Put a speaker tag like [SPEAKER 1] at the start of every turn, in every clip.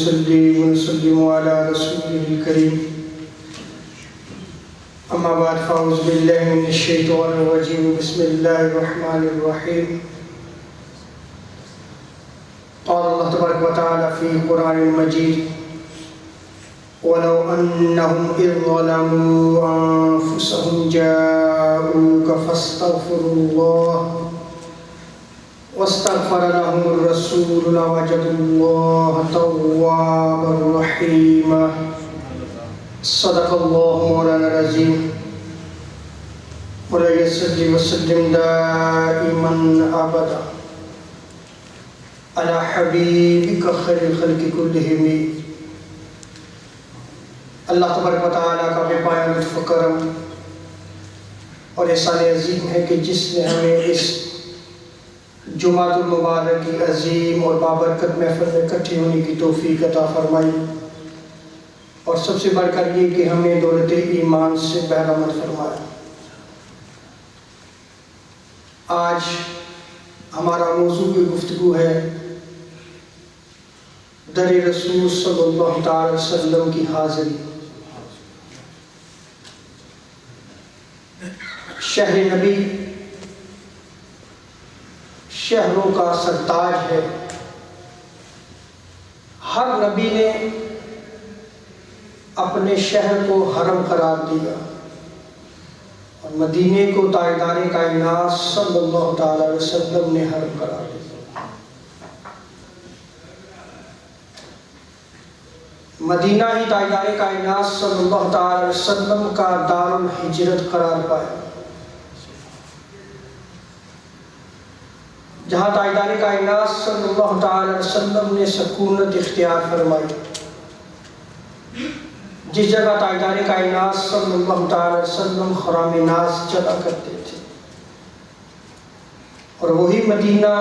[SPEAKER 1] ونصلي ونسلم على رسوله الكريم أما بعد فأعوذ بالله من الشيطان الرجيم بسم الله الرحمن الرحيم قال الله تبارك وتعالى في القرآن المجيد ولو أنهم إذ ظلموا أنفسهم جاءوك فاستغفروا الله واستغفر لهم الرسول لوجدوا الله توابا رحيما صدق الله مولانا العظيم مولاي صل وسلم دائما أبدا على حبيبك خير الخلق كلهم. اللہ تبارک و تعالیٰ کا بے پایہ لطف و کرم اور احسان عظیم ہے کہ جس نے ہمیں اس جمعۃ المبارک کی عظیم اور بابرکت محفل میں اکٹھے ہونے کی توفیق عطا فرمائی، اور سب سے بڑھ کر یہ کہ ہمیں دولت ایمان سے بہرامد فرمایا. آج ہمارا موضوع کی گفتگو ہے در رسول صلی اللہ تعالی وسلم کی حاضری. شہر نبی شہروں کا سرتاج ہے. ہر نبی نے اپنے شہر کو حرم قرار دیا اور مدینے کو تاجدار کائنات صلی اللہ تعالی علیہ وسلم نے حرم قرار دیا. مدینہ ہی تاجدار کائنات صلی اللہ تعالی علیہ وسلم کا دار الہجرت قرار پایا، جہاں تاجدار کائنات صلی اللہ تعالی علیہ وسلم نے سکونت اختیار فرمائی. جس جگہ تاجدار کائنات صلی اللہ تعالی علیہ وسلم خرام ناز چلا کرتے تھے، اور وہی مدینہ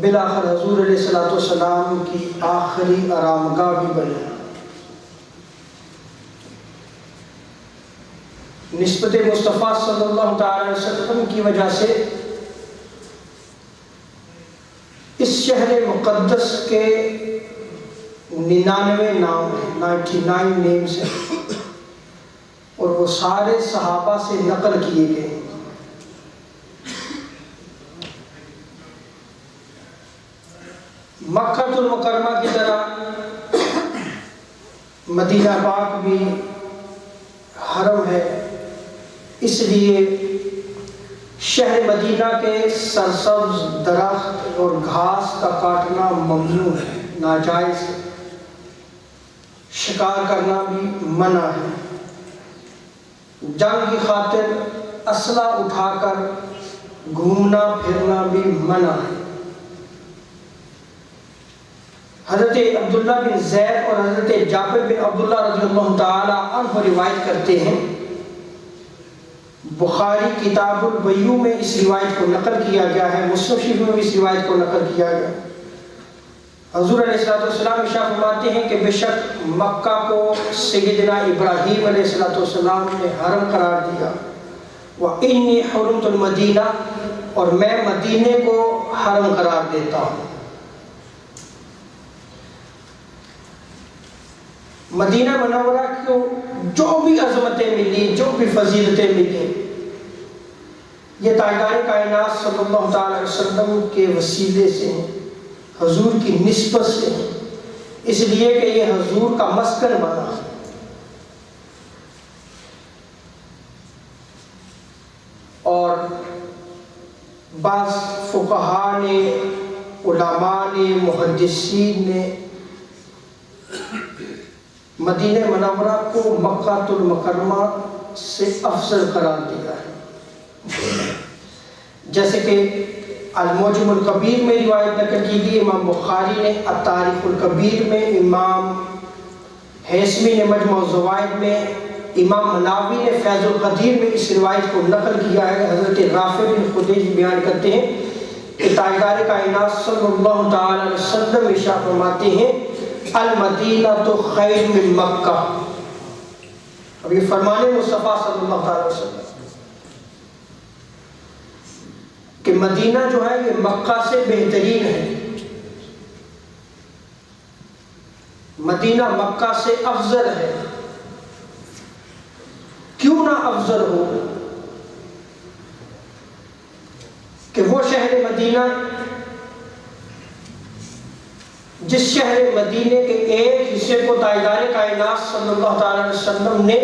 [SPEAKER 1] بالآخر حضور علیہ السلام کی آخری آرامگاہ بھی بنا. نسبت مصطفیٰ صلی اللہ تعالی علیہ وسلم کی وجہ سے اس شہر مقدس کے 99 نام ہیں، 99 نیمز ہیں، اور وہ سارے صحابہ سے نقل کیے گئے. مکہ المکرمہ کی طرح مدینہ پاک بھی حرم ہے، اس لیے شہر مدینہ کے سرسبز درخت اور گھاس کا کاٹنا ممنوع ہے، ناجائز ہے. شکار کرنا بھی منع ہے. جنگ کی خاطر اسلحہ اٹھا کر گھومنا پھرنا بھی منع ہے. حضرت عبداللہ بن زید اور حضرت جابر بن عبداللہ رضی اللہ تعالی عنہ روایت کرتے ہیں، بخاری کتاب البیوع میں اس روایت کو نقل کیا گیا ہے، مسلم شریف میں بھی اس روایت کو نقل کیا گیا. حضور علیہ السلام ارشاد فرماتے ہیں کہ بے شک مکہ کو سیدنا ابراہیم علیہ السلام نے حرم قرار دیا، وَإِنِّي حُرِمْتُ الْمَدِينَةَ، اور میں مدینے کو حرم قرار دیتا ہوں. مدینہ منورہ کو جو بھی عظمتیں ملی، جو بھی فضیلتیں ملی، یہ تاجدار کائنات صلی اللہ تعالی علیہ وسلم کے وسیلے سے ہیں، حضور کی نسبت سے ہیں، اس لیے کہ یہ حضور کا مسکن بنا. اور بعض فقہاء نے، علماء نے، محدثین نے مدینہ منورہ کو مکہ المکرمہ سے افضل قرار دیا ہے. جیسے کہ المعجم الکبیر میں روایت نقل کی گئی، امام بخاری نے التاریخ الکبیر میں، امام حیثمی نے مجموع الزوائد میں، امام مناوی نے فیض القدیر میں اس روایت کو نقل کیا ہے. حضرت رافع بن خدیج بیان کرتے ہیں کہ تاجدار کائنات صلی اللہ تعالی علیہ وسلم ارشاد فرماتے ہیں المدینہ تو خیر من مکہ. اب یہ فرمان مصطفیٰ صلی اللہ علیہ وسلم کہ مدینہ جو ہے یہ مکہ سے بہترین ہے. مدینہ مکہ سے افضل ہے. کیوں نہ افضل ہو کہ وہ شہر مدینہ جس شہر مدینے کے ایک حصے کو تاجدار کائنات صلی اللہ تعالی علیہ وسلم نے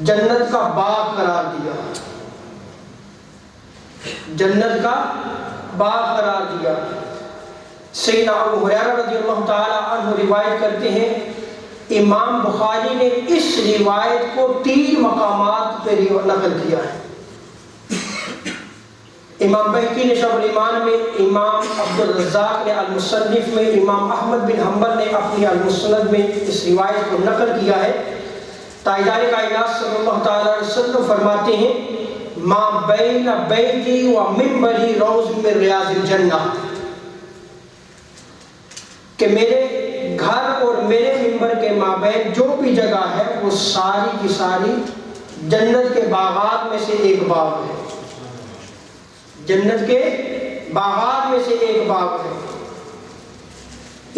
[SPEAKER 1] جنت کا باغ قرار دیا، جنت کا باغ قرار دیا. سیدنا ابو ہریرہ رضی اللہ تعالی عنہ روایت کرتے ہیں، امام بخاری نے اس روایت کو 3 مقامات پہ نقل کیا ہے. امام بہقی نے شعب الایمان میں، امام عبدالرزاق نے المصنف میں، امام احمد بن حنبل نے اپنی المسند میں اس روایت کو نقل کیا ہے. تاجدار کائنات صلی اللہ تعالی علیہ وسلم فرماتے ہیں، ما بین بیتی و منبری روض من ریاض الجنہ، کہ میرے گھر اور میرے منبر کے مابین جو بھی جگہ ہے وہ ساری کی ساری جنت کے باغات میں سے ایک باغ ہے، جنت کے باغات میں سے ایک باغ ہے.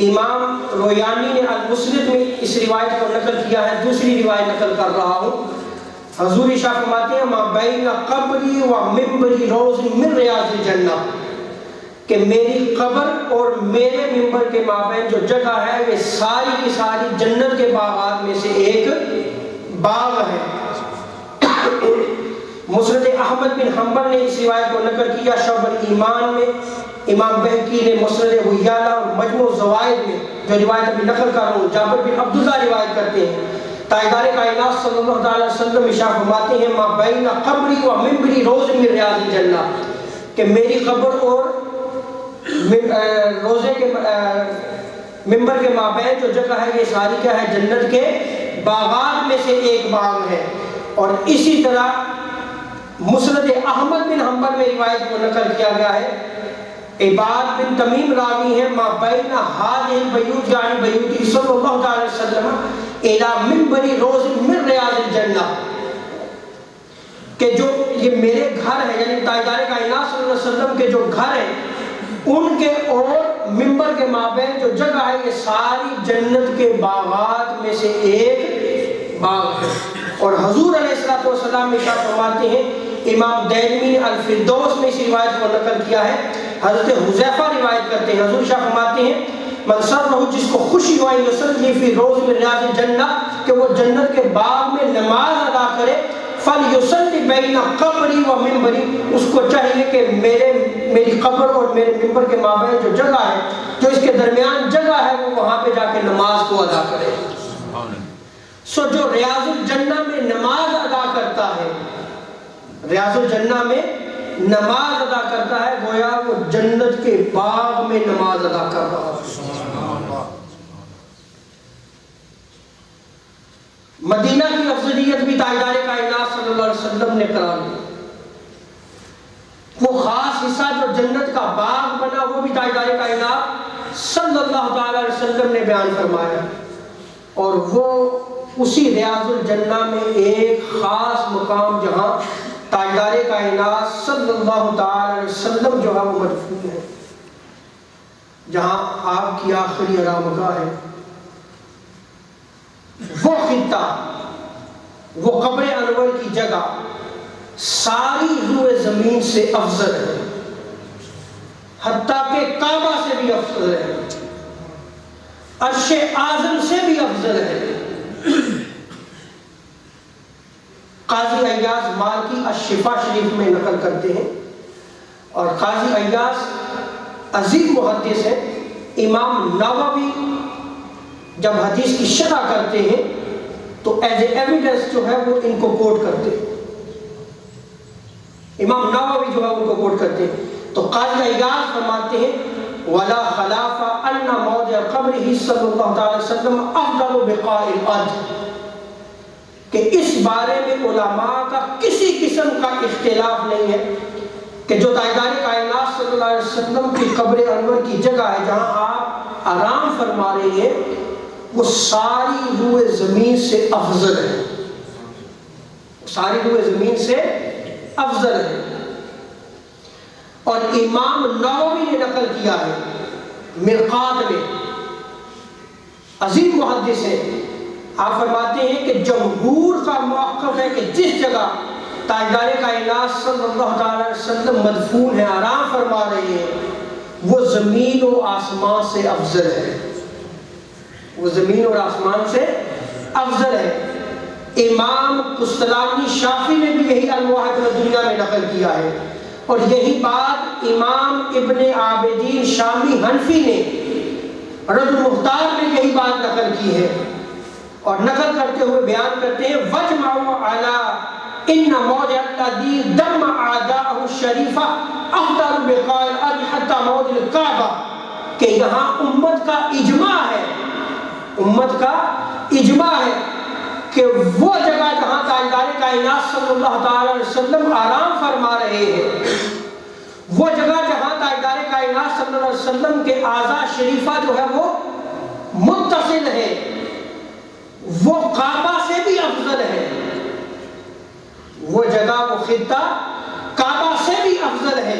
[SPEAKER 1] امام رویانی نے المسند میں اس روایت کو نقل کیا ہے. دوسری روایت نقل کر رہا ہوں. حضور شاہ فرماتے ہیں، ما بین قبری و منبری روض من ریاض الجنہ، کہ میری قبر اور میرے منبر کے مابین جو جگہ ہے یہ ساری کی ساری جنت کے باغات میں سے ایک باغ ہے. مسند احمد بن حنبل نے اس روایت کو نقل کیا شعب الایمان میں. امام بہقی نے مسند حیالہ اور مجموع الزوائد میں جو روایت ابھی نقل کر رہا ہوں، جابر بن عبداللہ روایت کرتے ہیں، تاجدار کائنات صلی اللہ تعالی وسلم ارشاد فرماتے ہیں، ما بین قبری و منبری روض من ریاض الجنہ، کہ میری قبر اور روزے کے منبر کے مابین جو جگہ ہے یہ ساری کیا ہے؟ جنت کے باغات میں سے ایک باغ ہے. اور اسی طرح مسند احمد بن حنبل میں روایت کو نقل کیا گیا ہے. عباد بن تمیم راوی ہیں، ما بین هذه البیوت یعنی بیوت صلی اللہ تعالی وسلم الی منبر روض من ریاض الجنہ، کہ جو یہ میرے گھر ہے یعنی تاجدار کائنات صلی اللہ علیہ وسلم کے جو گھر ہیں ان کے اور منبر کے مابین جو جگہ ہے یہ ساری جنت کے باغات میں سے ایک باغ ہے. اور حضور علیہ السلام ارشاد فرماتے ہیں، امام دارمی نے الفردوس میں اس روایت کو نقل کیا ہے. حضرت حذیفہ روایت کرتے ہیں، حضور شاہ فرماتے ہیں، من سرہ، جس کو خوشی ہوا یصلی فی روض من ریاض الجنہ، کہ وہ جنت کے باغ میں نماز ادا کرے، فلیصلی بین قبری و منبری، اس کو چاہیے کہ میری قبر اور میرے منبر کے مابین جو جگہ ہے، جو اس کے درمیان جگہ ہے، وہ وہاں پہ جا کے نماز کو ادا کرے. سو جو ریاض الجنہ میں نماز ادا کرتا ہے، ریاض الجنہ میں نماز ادا کرتا ہے، گویا وہ جنت کے باغ میں نماز ادا کر رہا ہے. مدینہ کی افضلیت بھی تاجدار کائنات صلی اللہ علیہ وسلم نے قرار دی. وہ خاص حصہ جو جنت کا باغ بنا وہ بھی تاجدار کائنات صلی اللہ تعالی علیہ وسلم نے بیان فرمایا. اور وہ اسی ریاض الجنہ میں ایک خاص مقام جہاں تاجدار کائنات صلی اللہ تعالی علیہ وسلم جو ہے وہ مدفون ہے، جہاں آپ کی آخری آرامگاہ ہے، وہ خطہ، وہ قبر انور کی جگہ ساری روئے زمین سے افضل ہے، حتیٰ کہ کعبہ سے بھی افضل ہے، عرش اعظم سے بھی افضل ہے. قاضی ایاز مالکی الشفا شریف میں نقل کرتے ہیں، اور قاضی ایاز عظیم محدث ہیں. امام نووی جب حدیث کی شرح کرتے ہیں تو ایز اے ایویڈنس جو ہے وہ ان کو کوٹ کرتے ہیں، امام نووی جو ہے ان کو کوٹ کرتے ہیں. تو قاضی ایاز فرماتے ہیں، ولا خلاف ان موضع قبرہ صلی اللہ تعالی وسلم افضل بقاع الارض، کہ اس بارے میں علماء کا کسی قسم کا اختلاف نہیں ہے کہ جو تاجدار کائنات صلی اللہ علیہ وسلم کی قبر انور کی جگہ ہے جہاں آپ آرام فرما رہے ہیں وہ ساری روئے زمین سے افضل ہے، ساری روئے زمین سے افضل ہے. اور امام نووی نے نقل کیا ہے مرقات میں عظیم محدث ہے، آپ فرماتے ہیں کہ جمہور کا موقف ہے کہ جس جگہ تاجدار کائنات صلی اللہ تعالی علیہ وسلم مدفون ہے، آرام فرما رہے ہیں، وہ زمین و آسمان سے افضل ہے، وہ زمین اور آسمان سے افضل ہے۔ امام قسطلانی شافعی نے بھی یہی المواہب الدنیا میں نقل کیا ہے، اور یہی بات امام ابن عابدین شامی حنفی نے رد المختار میں یہی بات نقل کی ہے، اور نقل کرتے ہوئے بیان کرتے ہیں وَجْمَعُوا عَلَىٰ إِنَّ مَوْضِعَ الَّذِي دَمَّ أَعْدَاءَهُ الشَّرِيفَ أَفْضَلُ بِقَاعِ الْأَرْضِ حَتَّى مَوْضِعِ الْكَعْبَةِ، کہ یہاں امت کا اجماع ہے، امت کا اجماع ہے کہ وہ جگہ جہاں تاجدار کائنات صلی اللہ تعالی علیہ وسلم آرام فرما رہے ہیں، وہ جگہ جہاں تاجدار کائنات صلی اللہ علیہ وسلم کے اعضاء شریفہ جو ہے وہ متصل ہے، وہ کعبہ سے بھی افضل ہے، وہ جگہ وہ خطہ کعبہ سے بھی افضل ہے،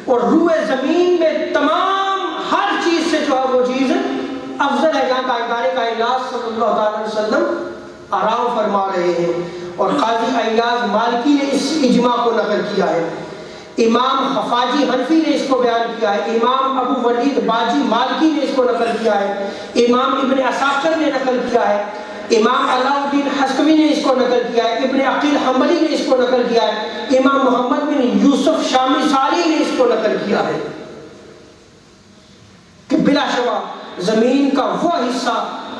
[SPEAKER 1] اور روئے زمین میں تمام ہر چیز سے جو ہے وہ چیز افضل ہے جہاں تاجدار کائنات صلی اللہ تعالی علیہ وسلم آرام فرما رہے ہیں۔ اور قاضی ایاز مالکی نے اس اجماع کو نقل کیا ہے، امام خفاجی حنفی نے اس کو بیان کیا ہے، امام ابو ولید باجی مالکی نے اس کو نقل کیا ہے، امام ابن عساکر نے نقل کیا ہے، امام علاء الدین حسکوی نے اس کو نقل کیا ہے، ابن عقیل حنبلی نے اس کو نقل کیا ہے، امام محمد بن یوسف شامی صالح نے اس کو نقل کیا ہے کہ بلا شبہ زمین کا وہ حصہ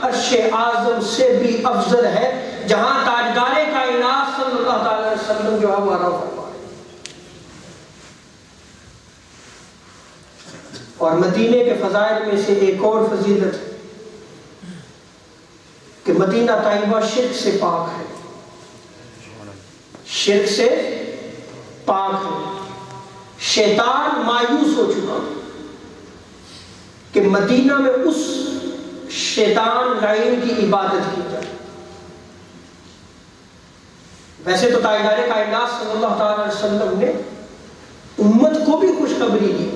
[SPEAKER 1] عرش اعظم سے بھی افضل ہے جہاں تاجدار کائنات صلی اللہ تعالی علیہ وسلم جو ہے وہ آرام فرما ہے۔ اور مدینے کے فضائل میں سے ایک اور فضیلت کہ مدینہ طیبہ شرک سے پاک ہے، شرک سے پاک ہے۔ شیطان مایوس ہو چکا کہ مدینہ میں اس شیطان لعین کی عبادت کی جائے۔ ویسے تو تاجدار کائنات صلی اللہ تعالی علیہ وسلم نے امت کو بھی خوشخبری دی،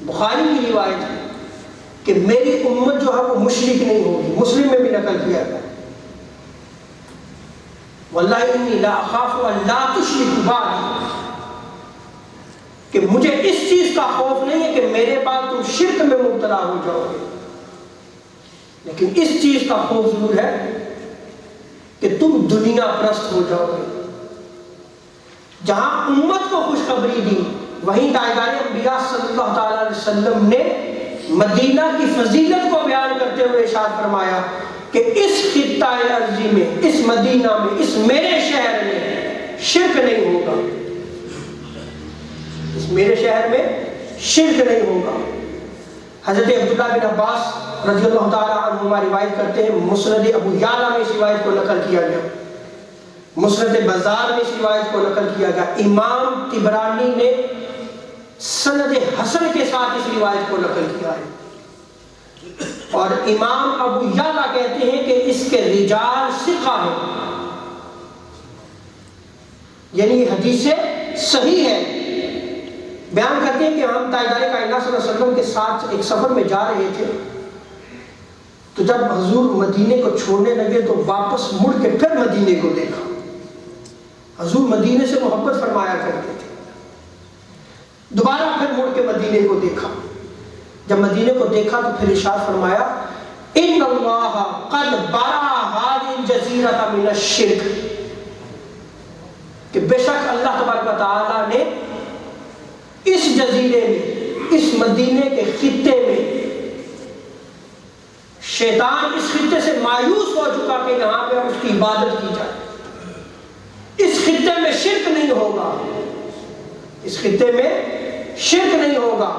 [SPEAKER 1] بخاری کی روایت ہے کہ میری امت جو ہے وہ مشرک نہیں ہوگی، مسلم میں بھی نقل کیا گیا وَاللَّهِ إِنِّي لَا أَخَافُ أَن لَا تُشْرِكُوا بَعْدِي، کہ مجھے اس چیز کا خوف نہیں ہے کہ میرے بعد تم شرک میں مبتلا ہو جاؤ گے، لیکن اس چیز کا خوف ضرور ہے کہ تم دنیا پرست ہو جاؤ گے۔ جہاں امت کو خوشخبری دی، وہیں تاجدار انبیاء صلی اللہ تعالی علیہ وسلم نے مدینہ کی فضیلت کو بیان کرتے ہوئے ارشاد فرمایا کہ اس خطہ ارضی میں، اس مدینہ میں، اس میرے شہر میں شرک نہیں ہوگا، اس میرے شہر میں شرک نہیں ہوگا۔ حضرت عبداللہ بن عباس رضی اللہ تعالی عنہما روایت کرتے ہیں، مسند ابو یعلا میں اس روایت کو نقل کیا گیا، مسند بزار میں اس روایت کو نقل کیا گیا، امام طبرانی نے سند حسن کے ساتھ اس روایت کو نقل کیا ہے، اور امام ابو یعلا کہتے ہیں کہ اس کے رجال ثقہ ہیں، یعنی حدیث صحیح ہے۔ بیان کرتے ہیں کہ ہم تاجدار کائنات صلی اللہ علیہ وسلم کے ساتھ ایک سفر میں جا رہے تھے، تو جب حضور مدینے کو چھوڑنے لگے تو واپس مڑ کے پھر مدینے کو دیکھا۔ حضور مدینے سے محبت فرمایا کرتے تھے، دوبارہ پھر مڑ کے مدینے کو دیکھا، جب مدینے کو دیکھا تو پھر ارشاد فرمایا ان اللہ قد برا هذه الجزیرۃ من الشرک، کہ بے شک اللہ تبارک و تعالی نے اس جزیرے میں، اس مدینے کے خطے میں، شیطان اس خطے سے مایوس ہو چکا کہ یہاں پہ اس کی عبادت کی جائے، اس خطے میں شرک نہیں ہوگا، اس خطے میں شرک نہیں ہوگا۔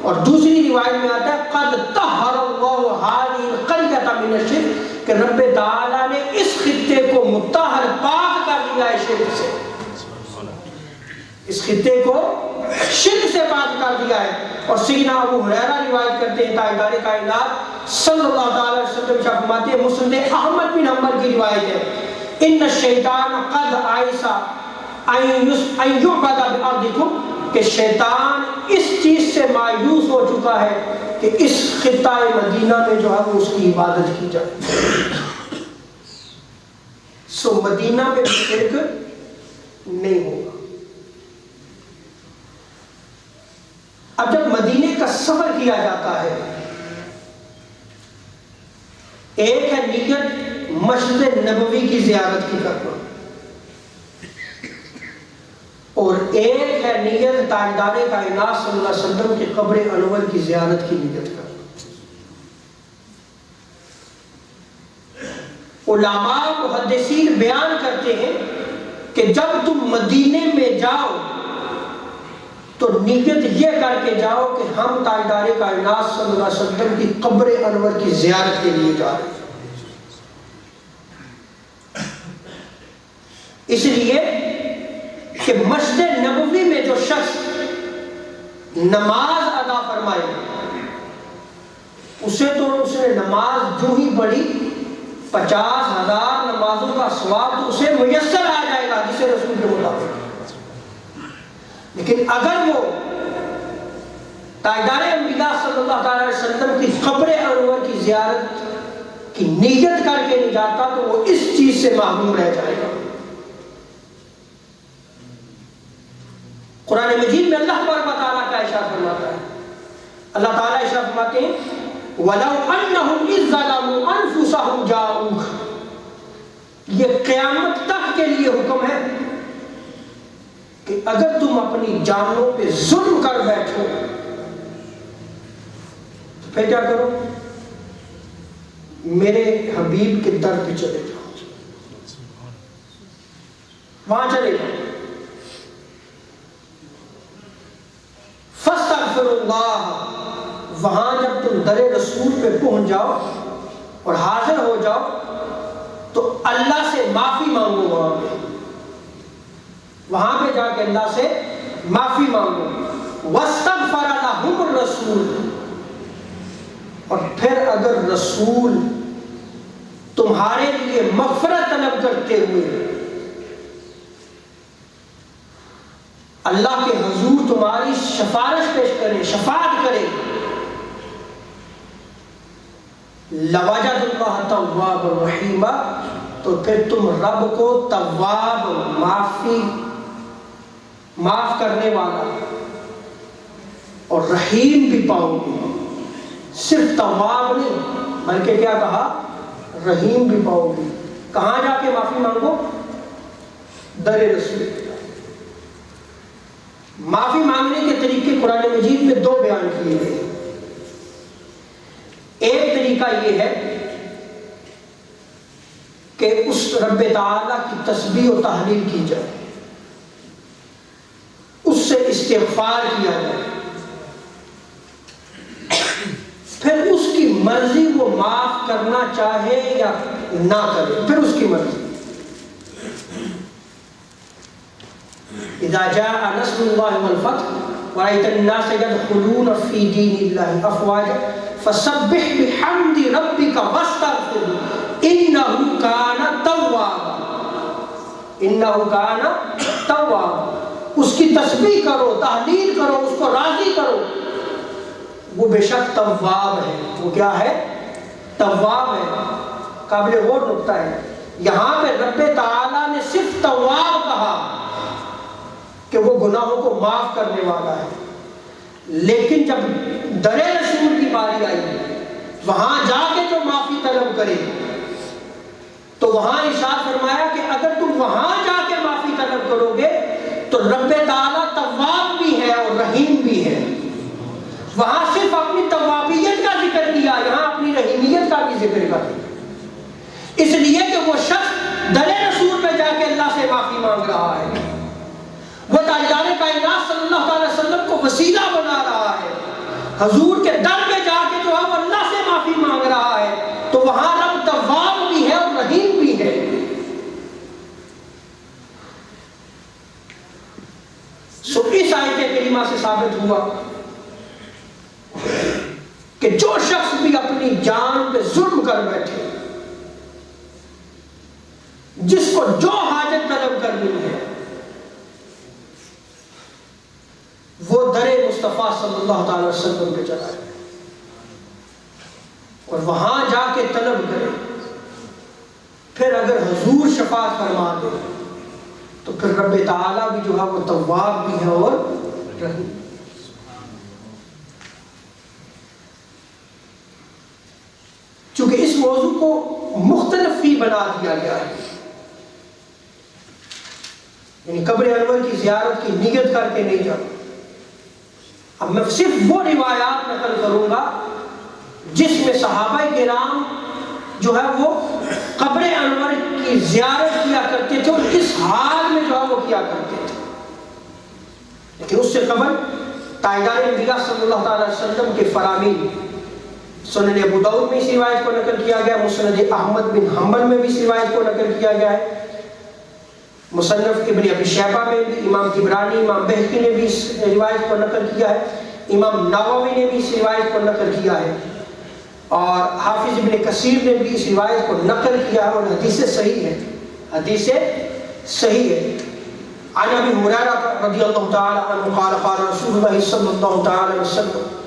[SPEAKER 1] اور دوسری روایت میں آتا ہے قد طہر اللہ هذه القرية من الشرک، کہ رب تعالیٰ نے اس خطے کو مطہر پاک کر دیا ہے شرک سے، اس خطے کو شرک سے پاک کر دیا ہے۔ اور سیدنا ابو ہریرہ روایت کرتے ہیں، تاجدار کائنات صلی اللہ تعالی وسلم فرماتے ہیں، مسند احمد بن حنبل کی روایت ہے، ان الشیطان قد عیس ان یعبد بارضکم، کہ شیطان اس چیز سے مایوس ہو چکا چکا ہے کہ اس خطہ مدینہ میں جو ہے وہ اس کی عبادت کی جائے. سو مدینہ میں شرک نہیں ہوگا. اب جب مدینے کا سفر کیا جاتا ہے، ایک ہے نیت مسجد نبوی کی زیارت کی کرنا، اور ایک ہے نیت تاجدار کائنات صلی اللہ علیہ وسلم کی قبر انور کی زیارت کی نیت کرنا. علماء محدثین بیان کرتے ہیں کہ جب تم مدینے میں جاؤ تو نیت یہ کر کے جاؤ کہ ہم تاجدار کائنات صلی اللہ علیہ وسلم کی قبر انور کی زیارت کے لیے جا رہے ہیں. اس لیے کہ مسجد نبوی میں جو شخص نماز ادا فرمائے اسے تو اس نے نماز جو ہی پڑھی 50,000 نمازوں کا ثواب تو اسے میسر آ جائے گا جسے رسول کے مطابق. لیکن اگر وہ تاجدار انبیاء صلی اللہ علیہ وسلم کی قبر انور کی زیارت کی نیت کر کے نہیں جاتا تو وہ اس چیز سے محروم رہ جائے گا. قرآن مجید میں اللہ تبارک و تعالیٰ کا ارشاد فرماتا ہے. اللہ تعالیٰ ارشاد فرماتے ہیں وَلَوْ أَنَّهُمْ إِذْ ظَلَمُوا أَنفُسَهُمْ جَاءُوكَ. یہ قیامت تک کے لیے حکم ہے کہ اگر تم اپنی جانوں پہ ظلم کر بیٹھو تو پھر کیا کرو؟ میرے حبیب کے در پہ چلے جاؤ، وہاں چلے جاؤ. فَاسْتَغْفِرُ اللَّهَ. وہاں جب تم در رسول پہ پہنچ جاؤ اور حاضر ہو جاؤ تو اللہ سے معافی مانگو. وہاں پہ جا کے اللہ سے معافی مانگو. وَاسْتَغْفَرَ لَهُمُ الرَّسُولُ. اور پھر اگر رسول تمہارے لیے مغفرت طلب کرتے ہوئے اللہ کے حضور تمہاری سفارش پیش کرے، شفاعت کرے، لَوَجَدُ اللَّهَ تَوَّابًا رَحِيمًا. تو پھر تم رب کو تواب، معاف کرنے والا اور رحیم بھی پاؤ گے. صرف تواب نہیں بلکہ کیا کہا؟ رحیم بھی پاؤ گے. کہاں جا کے معافی مانگو؟ در رسول. معافی مانگنے کے طریقے قرآن مجید میں 2 بیان کیے گئے. ایک طریقہ یہ ہے کہ اس رب تعالیٰ کی تسبیح و تحلیل کی جائے، اس سے استغفار کیا جائے، پھر اس کی مرضی وہ معاف کرنا چاہے یا نہ کرے، پھر اس کی مرضی. اذا جاء نصر اللہ والفتح ورأيت الناس يدخلون في دين الله أفواجا فسبح بحمد ربك واستغفره إنه كان توابا. إنه كان توابا. اس کی تسبیح کرو، تحلیل کرو، اس کو راضی کرو. وہ بے شک تواب ہے. وہ کیا ہے؟ تواب ہے. قابل غور نکتہ ہے. یہاں پہ رب تعالیٰ نے صرف تواب کہا کہ وہ گناہوں کو معاف کرنے والا ہے، لیکن جب در رسول کی باری آئی وہاں جا کے جو معافی طلب کرے تو وہاں ارشاد فرمایا کہ اگر تم وہاں جا کے معافی طلب کرو گے تو رب تعالیٰ تواب بھی ہے اور رحیم بھی ہے. وہاں صرف اپنی توابیت کا ذکر کیا، یہاں اپنی رحیمیت کا بھی ذکر کر دیا، اس لیے کہ وہ شخص در رسول پہ جا کے اللہ سے معافی مانگ رہا ہے. وہ تاجدار کائنات صلی اللہ علیہ وسلم کو وسیلہ بنا رہا ہے، حضور کے در پہ جا کے جو ہے وہ اللہ سے معافی مانگ رہا ہے، تو وہاں رب تواب بھی ہے اور رحیم بھی ہے. سو اس آیت کریمہ سے ثابت ہوا کہ جو شخص بھی اپنی جان پہ ظلم کر بیٹھے، جس کو جو حاجت طلب کرنی ہے وہ در مصطفیٰ اللہ صلی اللہ تعالی وسلم پہ چلا جائے اور وہاں جا کے طلب کرے. پھر اگر حضور شفاعت فرما دے تو پھر رب تعالیٰ بھی جو ہے وہ تواب بھی ہے اور رحیم. چونکہ اس موضوع کو مختلف فی بنا دیا گیا ہے، یعنی قبر انور کی زیارت کی نیت کر کے نہیں جانا. اب میں صرف وہ روایات نقل کروں گا جس میں صحابہ کرام جو ہے وہ قبر انور کی زیارت کیا کرتے تھے اور کس حال میں جو ہے وہ کیا کرتے تھے. لیکن اس سے قبل تاجدار انبیاء صلی اللہ تعالی وسلم کے فرامین سنن ابو داؤد میں اس روایت کو نقل کیا گیا، مسند احمد بن حنبل میں بھی اس روایت کو نقل کیا گیا ہے، مصنف ابن ابی شیبہ میں بھی، امام طبرانی، امام بہقی نے بھی اس روایت کو نقل کیا ہے، امام نووی نے بھی اس روایت کو نقل کیا ہے، اور حافظ ابن کثیر نے بھی اس روایت کو نقل کیا ہے، اور حدیث صحیح ہے، حدیث صحیح ہے. عن ابی ہریرہ رضی اللہ تعالی عنہ قال قال رسول اللہ صلی اللہ تعالی وسلم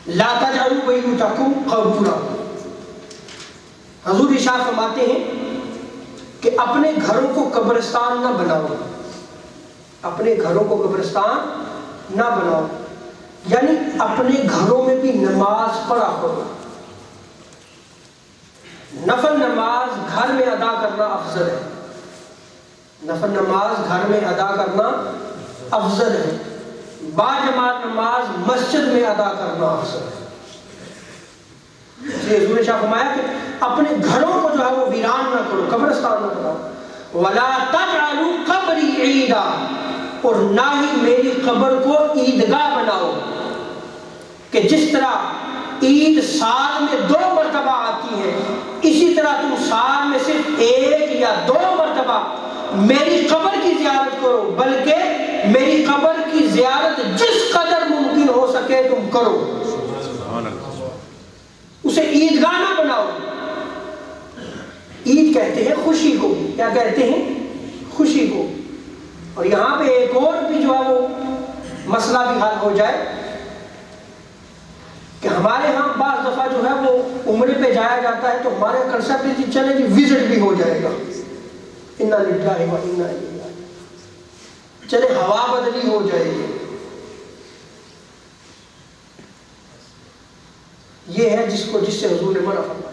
[SPEAKER 1] لا تجعلوا بیوتکم قبورا. حضور ارشاد فرماتے ہیں کہ اپنے گھروں کو قبرستان نہ بناؤ، اپنے گھروں کو قبرستان نہ بناؤ، یعنی اپنے گھروں میں بھی نماز پڑھا کرو. نفل نماز گھر میں ادا کرنا افضل ہے، نفل نماز گھر میں ادا کرنا افضل ہے، باجماعت نماز مسجد میں ادا کرنا افضل ہے. حضور نے فرمایا کہ اپنے گھروں کو جو ہے وہ ویران نہ کرو، قبرستان نہ بناؤ. وَلَا تَجْعَلُوا قَبْرِي عِيدًا، اور نہ ہی میری قبر کو عیدگاہ بناؤ، کہ جس طرح عید سال میں 2 مرتبہ آتی ہے اسی طرح تم سال میں صرف 1 یا 2 مرتبہ میری قبر کی زیارت کرو، بلکہ میری قبر کی زیارت جس قدر ممکن ہو سکے تم کرو، اسے عیدگاہ نہ بناؤ. عید کہتے ہیں خوشی کو، کیا کہتے ہیں؟ خوشی کو. اور یہاں پہ ایک اور بھی جو ہے وہ مسئلہ بھی حل ہو جائے کہ ہمارے ہاں بعض دفعہ جو ہے وہ عمرے پہ جایا جاتا ہے تو ہمارے کنسپٹ ہے چلے جی وزٹ بھی ہو جائے گا، انا للہ و انا الیہ راجعون، چلے ہوا بدلی ہو جائے گی. یہ ہے جس سے حضور نے منع فرمایا.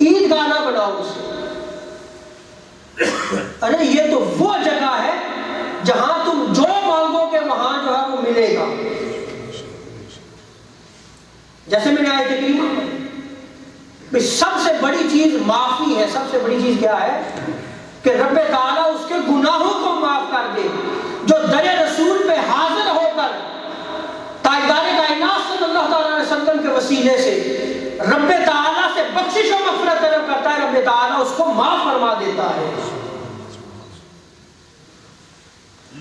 [SPEAKER 1] عیدگاہ نہ بناؤ اسے. ارے یہ تو وہ جگہ ہے جہاں تم جو مانگو گے وہاں جو ہے وہ ملے گا. جیسے میں نے آیت کریمہ، سب سے بڑی چیز معافی ہے. سب سے بڑی چیز کیا ہے؟ کہ رب تعالیٰ اس کے گناہوں کو معاف کر دے. جو در رسول پہ حاضر ہو کر تاجدار کائنات صلی اللہ تعالی علیہ وسلم کے وسیلے سے رب تعالیٰ سے بخشش و مغفرت طلب کرتا ہے، رب تعالیٰ اس کو معاف فرما دیتا ہے.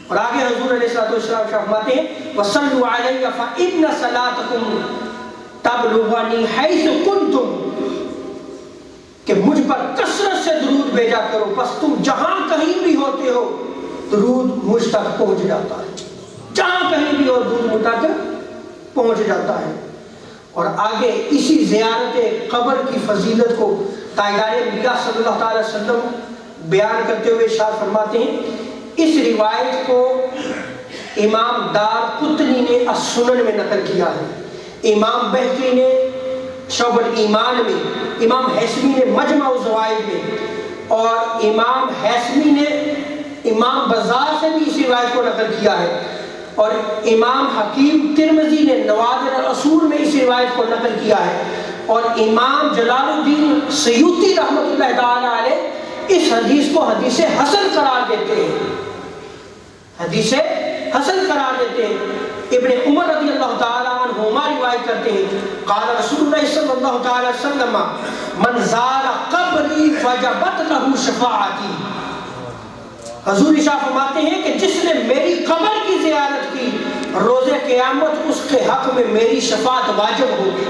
[SPEAKER 1] اور آگے حضور علیہ الصلوۃ والسلام فرماتے ہیں وَصَلُّوا عَلَيَّ فَإِنَّ صَلَاتَكُمْ تَبْلُغُنِي حَيْثُ كُنْتُمْ، کہ مجھ پر کثرت سے درود بھیجا کرو، پس تم جہاں کہیں بھی ہوتے ہو درود مجھ تک پہنچ جاتا ہے. جہاں کہیں بھی ہو درود مجھ تک پہنچ جاتا ہے. اور آگے اسی زیارت قبر کی فضیلت کو تاجدار انبیاء صلی اللہ تعالی وسلم بیان کرتے ہوئے ارشاد فرماتے ہیں. اس روایت کو امام دارقطنی نے السنن میں نقل کیا ہے، امام بہقی نے شعب الایمان میں، امام حیثمی نے مجمع الزوائد میں، اور امام حیثمی نے امام بزار سے بھی اس روایت کو نقل کیا ہے، اور امام حکیم ترمذی نے نوادر الاصول میں اس روایت کو نقل کیا ہے، اور امام جلال الدین سیوطی رحمۃ اللہ تعالی علیہ اس حدیث کو حدیث حسن قرار دیتے ہیں، حدیث حسن قرار دیتے ہیں. ابن عمر رضی اللہ تعالی عنہما روایت کرتے ہیں قال رسول اللہ صلی اللہ تعالی وسلم من زار قبری وجبت له شفاعتی. حضور ارشاد فرماتے ہیں کہ جس نے میری قبر کی زیارت کی روز قیامت اس کے حق میں میری شفاعت واجب ہوگی.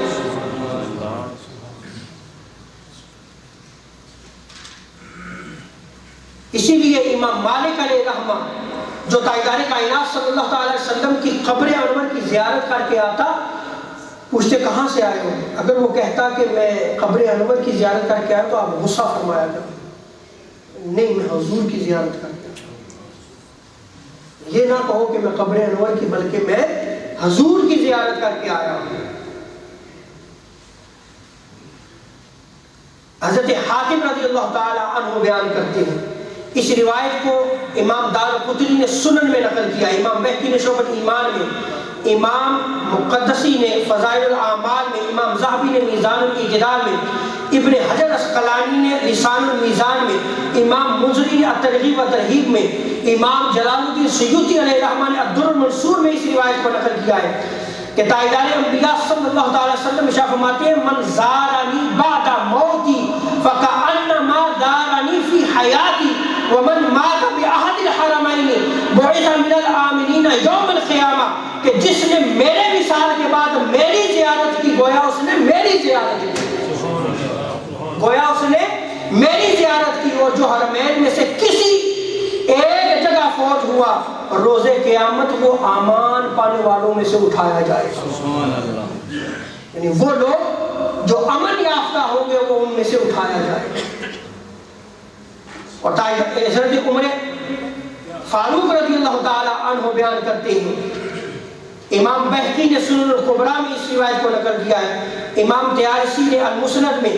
[SPEAKER 1] اسی لیے امام مالک علیہ رحمہ جو تاجدار کائنات صلی اللہ تعالی علیہ وسلم کی قبر انور کی زیارت کر کے آتا، پوچھتے کہاں سے آئے ہو؟ اگر وہ کہتا کہ میں قبر انور کی زیارت کر کے آیا تو آپ غصہ فرمایا کرتے، نہیں میں حضور کی زیارت کر کے آیا۔ یہ نہ کہو کہ میں قبر انور کی، بلکہ میں حضور کی زیارت کر کے آیا ہوں۔ حضرت حاتم رضی اللہ تعالی عنہ بیان کرتے ہیں، اس روایت کو امام دارقطنی نے سنن میں نقل کیا، امام بہقی نے شعب الایمان میں، امام مقدسی نے فضائل الاعمال میں، امام ذہبی نے میزان الاعتدال میں، ابن حجر اسقلانی نے لسان المیزان میں، امام منذری نے الترغیب و ترہیب میں، امام جلال الدین سیوطی علیہ الرحمہ نے الدر المنصور میں اس روایت کو نقل کیا ہے کہ تاجدار انبیاء صلی اللہ تعالی وسلم ارشاد فرماتے ہیں من زارنی بعد موتی فکأنما زارنی فی حیاتی ومن مات بأحد الحرمین بعث من الآمنین یوم القیامہ، کہ جس نے میرے وصال کے بعد میری زیارت کی گویا اس نے میری زیارت کی، گویا اس نے میری زیارت کی، اور جو حرمین میں سے کسی ایک جگہ فوت ہوا روز قیامت وہ امان پانے والوں میں سے اٹھایا جائے گا، یعنی وہ لوگ جو امن یافتہ ہوں گے وہ ان میں سے اٹھایا جائے گا۔ اور حضرت عمر فاروق رضی اللہ تعالی عنہ بیان کرتے ہیں، امام بہقی نے سنن الکبریٰ میں اس روایت کو نقل کیا ہے، امام طیالسی نے المسند میں،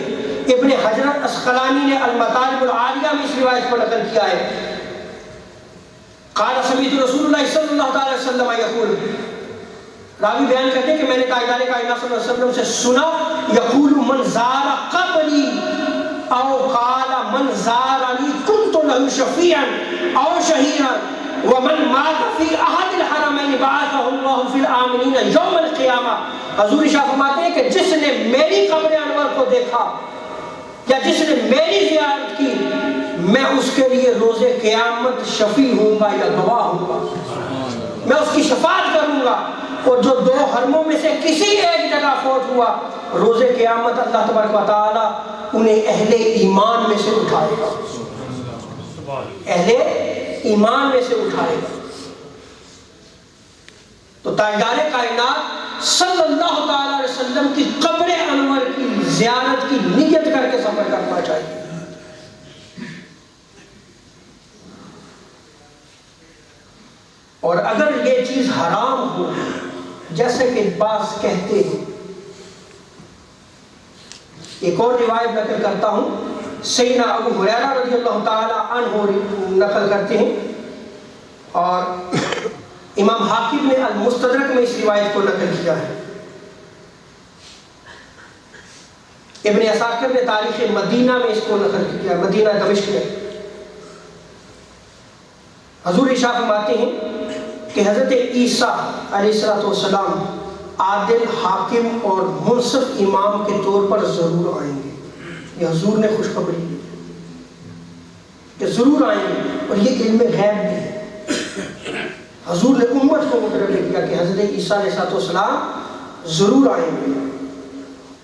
[SPEAKER 1] ابن حجر اسقلانی نے المطالب العالیہ میں اس روایت کو نقل کیا ہے۔ قال سمیعت رسول اللہ صلی اللہ تعالی وسلم یقول، راوی بیان کرتے ہیں کہ میں نے تاجدار کائنات صلی اللہ علیہ وسلم سے سنا یقول من زار قبری او قال من زارنی کنت له شفیعا او شہیرا ومن مات فی احد الحرمین بعثہ اللہ فی الآمنین یوم القیامہ۔ حضور ارشاد فرماتے ہیں کہ جس نے میری قبر انور کو دیکھا یا جس نے میری زیارت کی میں اس کے لیے روز قیامت شفیع ہوں گا یا گواہ ہوں گا، میں اس کی شفاعت کروں گا، اور جو دو حرموں میں سے کسی ایک جگہ فوت ہوا روز قیامت اللہ تبارک و تعالی انہیں اہل ایمان میں سے اٹھائے گا، اہل ایمان میں سے اٹھائے گا۔ تو تاجدار کائنات صلی اللہ تعالی علیہ وسلم کی قبر انور کی زیارت کی نیت کر کے سفر کرنا چاہیے۔ اور اگر یہ چیز حرام ہو جیسے کہ بعض کہتے ہیں، ایک اور روایت نقل کرتا ہوں، سیدنا ابو ہریرہ رضی اللہ تعالی عنہ نقل کرتے ہیں، اور امام حاکم نے المستدرک میں اس روایت کو نقل کیا ہے، ابن عساکر نے تاریخ مدینہ میں اس کو نقل کیا، مدینہ دمشق میں۔ حضور ارشاد فرماتے ہیں کہ حضرت عیسیٰ علیہ السلام عادل حاکم اور منصف امام کے طور پر ضرور آئیں گے، یہ حضور نے خوشخبری دی کہ ضرور آئیں گے، اور یہ علم غیب بھی ہے۔ حضور نے امت کو متنبع کیا کہ حضرت عیسیٰ علیہ السلام ضرور آئیں گے،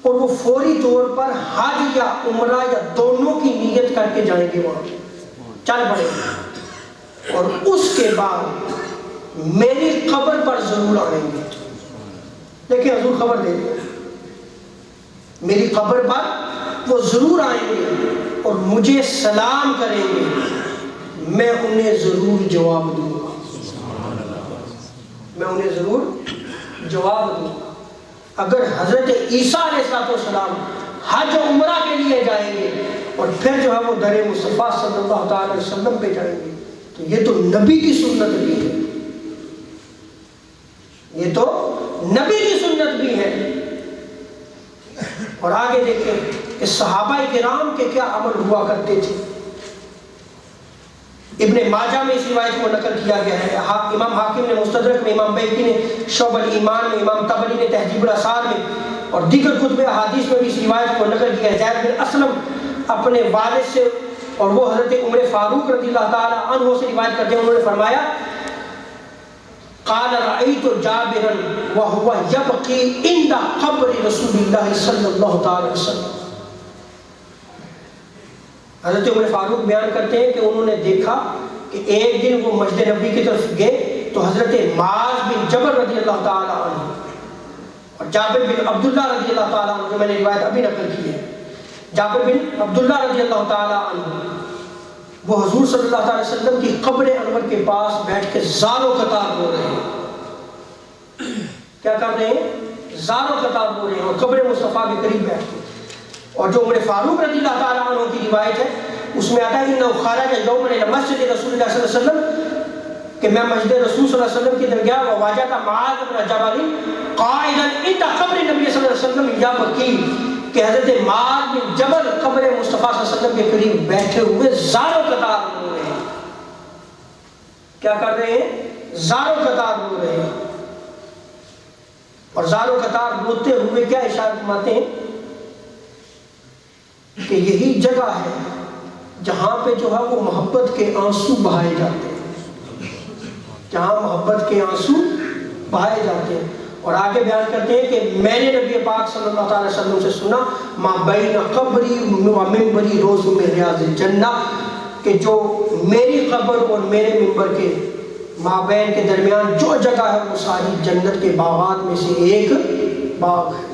[SPEAKER 1] اور وہ فوری طور پر حج یا عمرہ یا دونوں کی نیت کر کے جائیں گے، وہاں چل پڑیں گے، اور اس کے بعد میری قبر پر ضرور آئیں گے۔ دیکھیں حضور خبر دے دیں، میری قبر پر وہ ضرور آئیں گے اور مجھے سلام کریں گے، میں انہیں ضرور جواب دوں گا، میں انہیں ضرور جواب دوں گا۔ اگر حضرت عیسیٰ علیہ السلام حج و عمرہ کے لیے جائیں گے اور پھر جو ہے وہ در مصطفیٰ صلی اللہ تعالی علیہ وسلم پہ جائیں گے تو یہ تو نبی کی سنت بھی ہے، یہ تو نبی کی سنت بھی ہے۔ اور آگے دیکھیں کہ صحابہ کرام کے کیا عمل ہوا کرتے تھے۔ ابن ماجہ میں اس روایت کو نقل کیا گیا ہے، امام حاکم نے مستدرک میں، امام بہقی نے شعب الایمان میں، امام طبری نے تہذیب الاثار میں، اور دیگر کتب احادیث میں بھی اس روایت کو نقل کیا ہے۔ زید بن اسلم اپنے والد سے، اور وہ حضرت عمر فاروق رضی اللہ تعالی عنہ سے روایت کرتے ہیں، انہوں نے فرمایا قال رأيت جابرا وهو يبكي عند قبر رسول الله صلی اللہ تعالی وسلم۔ حضرت عمر فاروق بیان کرتے ہیں کہ انہوں نے دیکھا کہ ایک دن وہ مسجد نبوی کی طرف گئے تو حضرت معاذ بن جبل رضی اللہ تعالیٰ عنہ اور جابر بن عبداللہ رضی اللہ تعالیٰ عنہ، جو میں نے روایت ابھی نقل کی ہے، جابر بن عبداللہ رضی اللہ تعالیٰ عنہ وہ حضور صلی اللہ علیہ وسلم کی قبر انور کے پاس بیٹھ کے زار و قطار رو رہے ہیں۔ کیا کر رہے ہیں؟ زار و قطار رو رہے ہیں اور قبر مصطفیٰ کے قریب بیٹھ کے۔ اور جو عمر فاروق رضی اللہ تعالیٰ عنہ کی روایت ہے اس میں آتا ہے انه خرج یوما الى مسجد رسول اللہ صلی اللہ علیہ وسلم کہ میں مسجد رسول صلی اللہ علیہ وسلم کی طرف گیا وواجد معاذ بن جبل قائدا عند قبر نبی صلی اللہ علیہ وسلم یبکی کہ حضرت معاذ بن جبل قبر مصطفیٰ صلی اللہ علیہ وسلم کے قریب بیٹھے ہوئے زار و قطار رو رہے ہیں۔ کیا کر رہے ہیں؟ زار و قطار رو رہے ہیں۔ اور زار و قطار روتے ہوئے کیا اشارہ فرماتے ہیں کہ یہی جگہ ہے جہاں پہ جو ہے وہ محبت کے آنسو بہائے جاتے ہیں، جہاں محبت کے آنسو بہائے جاتے ہیں۔ اور آگے بیان کرتے ہیں کہ میں نے نبی پاک صلی اللہ علیہ وسلم سے سنا ما بین قبری و منبری روز من ریاض الجنہ کہ جو میری قبر اور میرے منبر کے مابین کے درمیان جو جگہ ہے وہ ساری جنت کے باغات میں سے ایک باغ ہے۔